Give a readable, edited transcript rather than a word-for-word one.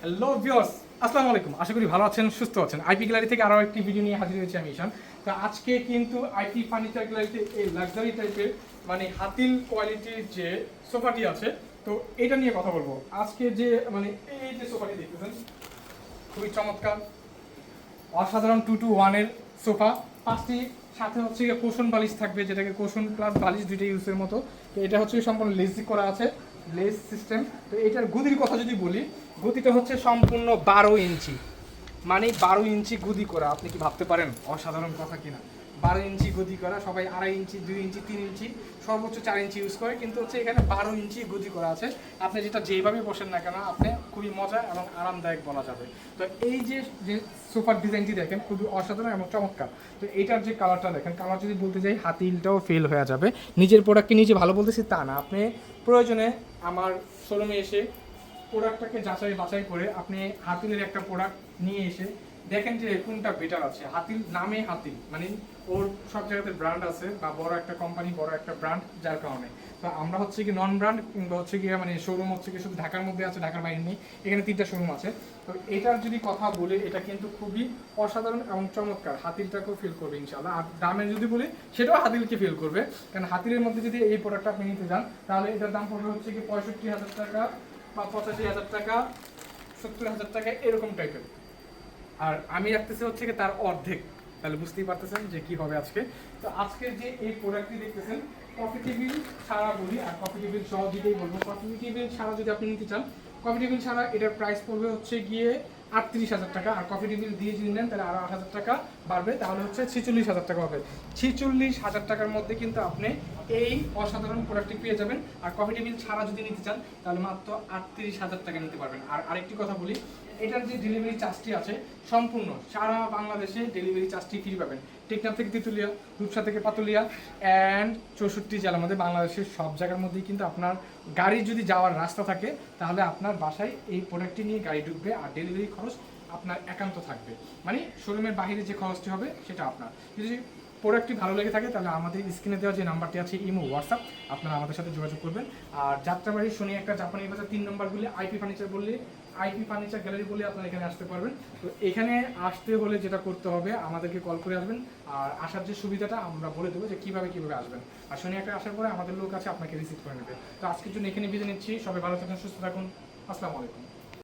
Hello viewers, আসসালামু আলাইকুম। আশা করি ভালো আছেন, সুস্থ আছেন। আইপি গ্যালারি থেকে আরও একটি ভিডিও নিয়ে হাজির হয়েছি আমি ঈশান। তো আজকে কিন্তু আইপি ফার্নিচার গ্যালারিতে এই লাক্সারি টাইপের মানে হাতিল কোয়ালিটির যে সোফাটি আছে, তো এটা নিয়ে কথা বলবো। আজকে যে মানে এই যে সোফাটি দেখতেছেন, খুবই চমৎকার, অসাধারণ 2-to-1-এর সোফা। পাঁচটি সাথে হচ্ছে গিয়ে কোশন বালিশ থাকবে, যেটাকে কোশন প্লাস বালিশ দুইটা ইউজের মতো। তো এটা হচ্ছে সম্পূর্ণ লেসি করা আছে, লেস সিস্টেম। তো এটার গদির কথা যদি বলি, গদিটা হচ্ছে সম্পূর্ণ 12 ইঞ্চি, মানে 12 ইঞ্চি গদি করা। আপনি কি ভাবতে পারেন অসাধারণ কথা কিনা? 12 ইঞ্চি গদি করা। সবাই 2.5 ইঞ্চি, 2 ইঞ্চি, 3 ইঞ্চি, সর্বোচ্চ 4 ইঞ্চি ইউজ করে, কিন্তু হচ্ছে এখানে 12 ইঞ্চি গদি করা আছে। আপনি যেটা যেভাবে বসেন না কেন, আপনি খুবই মজা এবং আরামদায়ক বলা যাবে। তো এই যে যে সোফার ডিজাইনটি দেখেন, খুবই অসাধারণ এবং চমৎকার। তো এইটার যে কালারটা দেখেন, কালার যদি বলতে যাই হাতিলটাও ফেল হয়ে যাবে। নিজের প্রোডাক্টকে নিজে ভালো বলতেছি তা না, আপনি প্রয়োজনে আমার শোরুমে এসে প্রোডাক্টটাকে যাচাই বাছাই করে আপনি হাতিলের একটা প্রোডাক্ট নিয়ে এসে দেখেন যে কোনটা বেটার আছে। হাতিল নামে হাতিল, মানে ওর সব জায়গাতে ব্র্যান্ড আছে, বা বড় একটা কোম্পানি, বড় একটা ব্র্যান্ড, যার কারণে। তো আমরা হচ্ছে কি নন ব্র্যান্ড, কিংবা হচ্ছে কি মানে শোরুম হচ্ছে কি শুধু ঢাকার মধ্যে আছে, ঢাকার বাইরে নেই। এখানে 3টা শোরুম আছে। তো এটার যদি কথা বলি, এটা কিন্তু খুবই অসাধারণ এবং চমৎকার। হাতিলটাকেও ফিল করবে ইনশাআল্লাহ। আর দামের যদি বলি, সেটাও হাতিলকে ফিল করবে। কারণ হাতিলের মধ্যে যদি এই প্রোডাক্টটা আপনি নিতে যান, তাহলে এটার দাম পড়বে হচ্ছে কি 65,000 টাকা বা 85,000 টাকা, 70,000 টাকা, এরকম টাইপের। আর আমি রাখতেছি হচ্ছে কি তার অর্ধেক। তাহলে বুঝতেই পারতেছেন যে কি হবে আজকে। তো আজকের যে এই প্রোডাক্টটি দেখতেছেন, কফি টেবিল ছাড়া বলি, আর কফি টেবিল সহ দিতেই বলবো। কফি টেবিল ছাড়া যদি আপনি নিতে চান, কফি টেবিল ছাড়া এটার প্রাইস পড়বে হচ্ছে গিয়ে 38,000 টাকা। আর কফি টেবিল দিয়ে যদি নেন, তাহলে আরও 8,000 টাকা বাড়বে, তাহলে হচ্ছে 46,000 টাকা হবে। 46,000 টাকার মধ্যে কিন্তু আপনি এই অসাধারণ প্রোডাক্টটি পেয়ে যাবেন। আর কফি টেবিল ছাড়া যদি নিতে চান, তাহলে মাত্র 38,000 টাকা নিতে পারবেন। আর আরেকটি কথা বলি, এটার যে ডেলিভারি চার্জটি আছে, সম্পূর্ণ সারা বাংলাদেশে ডেলিভারি চার্জটি ফ্রি পাবেন। টেকনাফ থেকে তেঁতুলিয়া, রূপসা থেকে পাতুলিয়া, অ্যান্ড 64 জেলার মধ্যে, বাংলাদেশের সব জায়গার মধ্যেই কিন্তু আপনার গাড়ি যদি যাওয়ার রাস্তা থাকে, তাহলে আপনার বাসায় এই প্রোডাক্টটি নিয়ে গাড়ি ঢুকবে। আর ডেলিভারি খরচ আপনার একান্ত থাকবে, মানে শোরুমের বাইরে যে খরচটি হবে সেটা আপনার। যদি প্রোডাক্টটি ভালো লেগে থাকে, তাহলে আমাদের স্ক্রিনে দেওয়া যে নাম্বারটি আছে, ইমো, হোয়াটসঅ্যাপ, আপনারা আমাদের সাথে যোগাযোগ করবেন। আর যাত্রাবাড়ি শনি একটা জাপানি বাজার 3 নম্বর বলে আইপি ফার্নিচার বললে, আইপি ফার্নিচার গ্যালারি বলে আপনারা এখানে আসতে পারবেন। তো এখানে আসতে হলে যেটা করতে হবে, আমাদেরকে কল করে আসবেন। আর আসার যে সুবিধাটা আমরা বলে দেবো যে কীভাবে আসবেন। আর শনি একটা আসার পরে আমাদের লোক আছে আপনাকে রিসিভ করে নেবে। তো আজকের জন্য এখানে বিদায় নিচ্ছি। সবাই ভালো থাকুন, সুস্থ থাকুন। আসসালামু আলাইকুম।